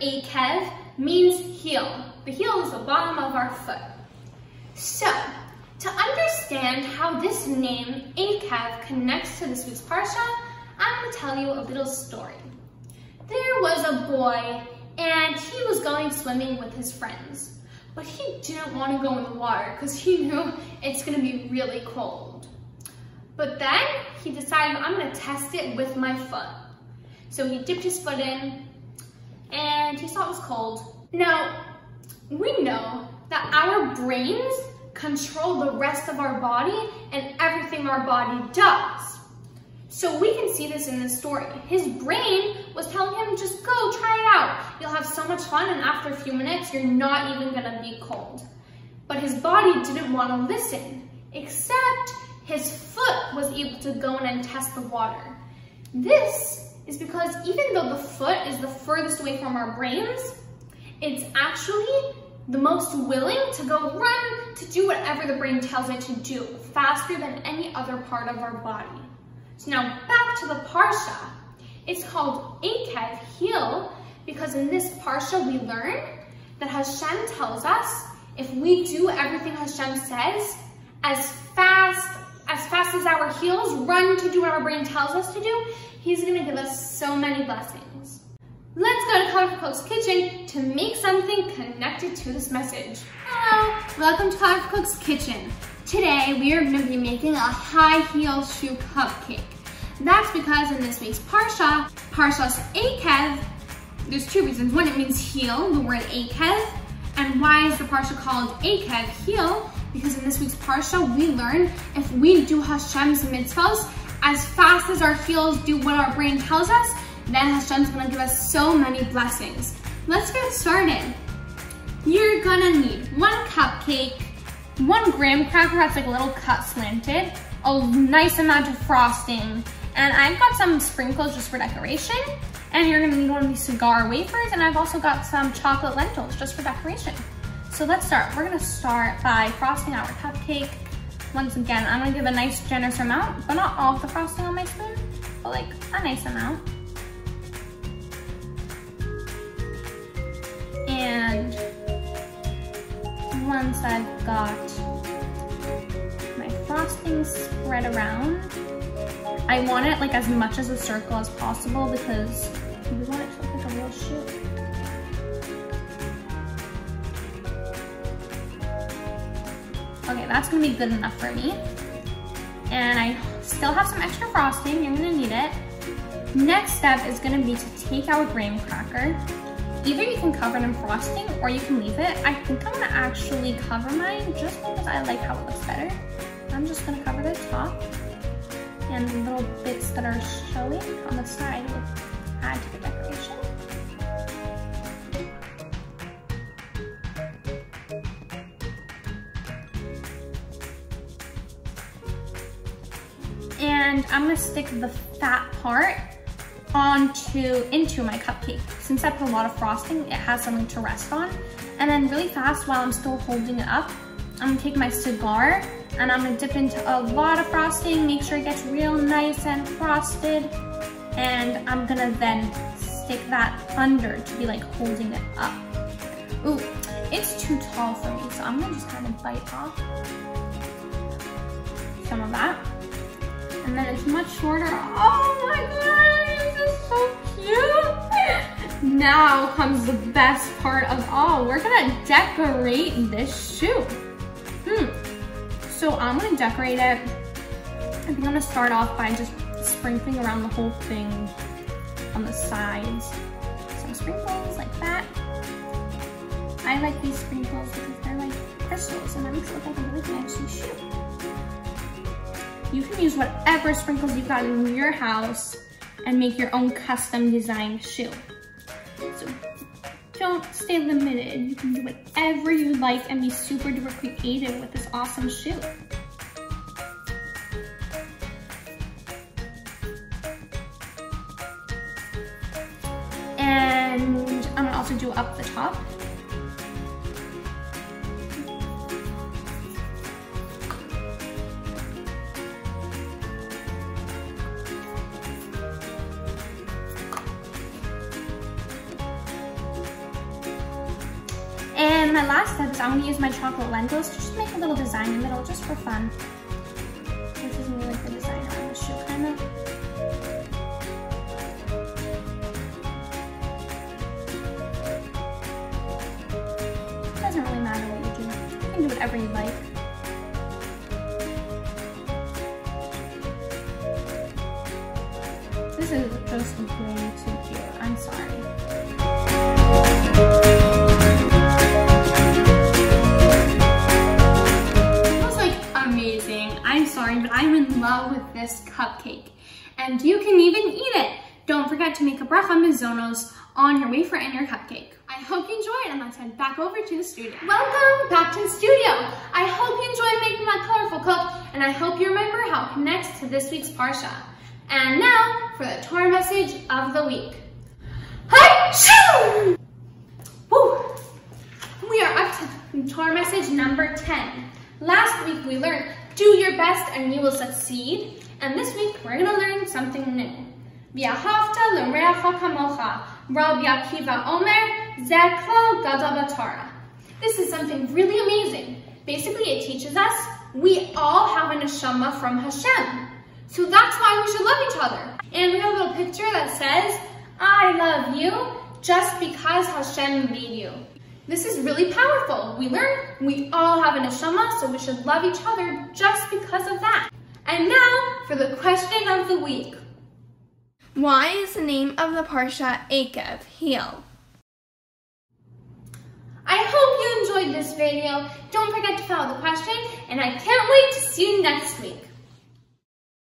Eikev means heel. The heel is the bottom of our foot. So, to understand how this name, Eikev, connects to this week's Parsha, I'm going to tell you a little story. There was a boy, and he was going swimming with his friends. But he didn't want to go in the water because he knew it's going to be really cold. But then he decided, I'm going to test it with my foot. So he dipped his foot in, and he saw it was cold. Now, we know that our brains control the rest of our body and everything our body does. So we can see this in this story. His brain was telling him, just go, try it out. You'll have so much fun, and after a few minutes, you're not even gonna be cold. But his body didn't want to listen, except his foot was able to go in and test the water. This is because even though the foot is the furthest away from our brains, it's actually the most willing to go run, to do whatever the brain tells it to do, faster than any other part of our body. So now back to the Parsha. It's called Eikev, heel, because in this Parsha we learn that Hashem tells us if we do everything Hashem says, as fast as our heels run to do what our brain tells us to do, He's gonna give us so many blessings. Let's go to Colorful Cook's kitchen to make something connected to this message. Hello, welcome to Colorful Cook's kitchen. Today we are gonna be making a high heel shoe cupcake. That's because in this week's Parsha, Parshas Eikev, there's two reasons. One, it means heel, the word Eikev. And why is the Parsha called Eikev, heel? Because in this week's Parsha, we learn if we do Hashem's mitzvahs as fast as our heels do what our brain tells us, then Hashem's gonna give us so many blessings. Let's get started. You're gonna need 1 cupcake, 1 graham cracker that's like a little cut slanted, a nice amount of frosting, and I've got some sprinkles just for decoration, and you're gonna need one of these cigar wafers, and I've also got some chocolate lentils just for decoration. So let's start. We're gonna start by frosting our cupcake. Once again, I'm gonna give a nice generous amount, but not all of the frosting on my spoon, but like a nice amount. And once I've got my frosting spread around, I want it like as much as a circle as possible because we want it to look like a real shoe. Okay, that's gonna be good enough for me. And I still have some extra frosting, you're gonna need it. Next step is gonna be to take our graham cracker. Either you can cover it in frosting or you can leave it. I think I'm gonna actually cover mine just because I like how it looks better. I'm just gonna cover the top, and the little bits that are showing on the side will add to the decoration. And I'm gonna stick the fat part into my cupcake. Since I put a lot of frosting, it has something to rest on. And then really fast, while I'm still holding it up, I'm gonna take my cigar and I'm gonna dip into a lot of frosting, make sure it gets real nice and frosted. And I'm gonna then stick that under to be like holding it up. Ooh, it's too tall for me, so I'm gonna just kind of bite off some of that. And then it's much shorter. Oh my god, this is so cute. Now comes the best part of all. We're gonna decorate this shoe. So I'm gonna decorate it. I think I'm gonna start off by just sprinkling around the whole thing on the sides. Some sprinkles like that. I like these sprinkles because they're like crystals and that makes it look like a really fancy shoe. You can use whatever sprinkles you've got in your house and make your own custom designed shoe. So don't stay limited. You can do whatever you like and be super duper creative with this awesome shoe. And I'm gonna also do up the top. then my last step is I'm going to use my chocolate lentils to just make a little design in the middle just for fun. This is really like the design around the shoe, kind of. It doesn't really matter what you do. You can do whatever you like. This is just way too cute. I'm sorry. It was like amazing. I'm sorry, but I'm in love with this cupcake. And you can even eat it. Don't forget to make a bracha mizonos on your wafer and your cupcake. I hope you enjoyed, and let's head back over to the studio. Welcome back to the studio. I hope you enjoyed making that colorful cook, and I hope you remember how it connects to this week's Parsha. And now for the Torah message of the week. Hi, shoo! Woo! We are up to Torah message number 10. Last week we learned, do your best and you will succeed. And this week we're going to learn something new. V'ahavta l'reacha kamocha, Rabbi Akiva Omer, ze kol gadol b'Torah. This is something really amazing. Basically it teaches us we all have a neshama from Hashem. So that's why we should love each other. And we have a little picture that says, I love you just because Hashem made you. This is really powerful. We learn we all have a neshama, so we should love each other just because of that. And now for the question of the week. Why is the name of the Parsha Eikev, heel? I hope you enjoyed this video. Don't forget to follow the question, and I can't wait to see you next week.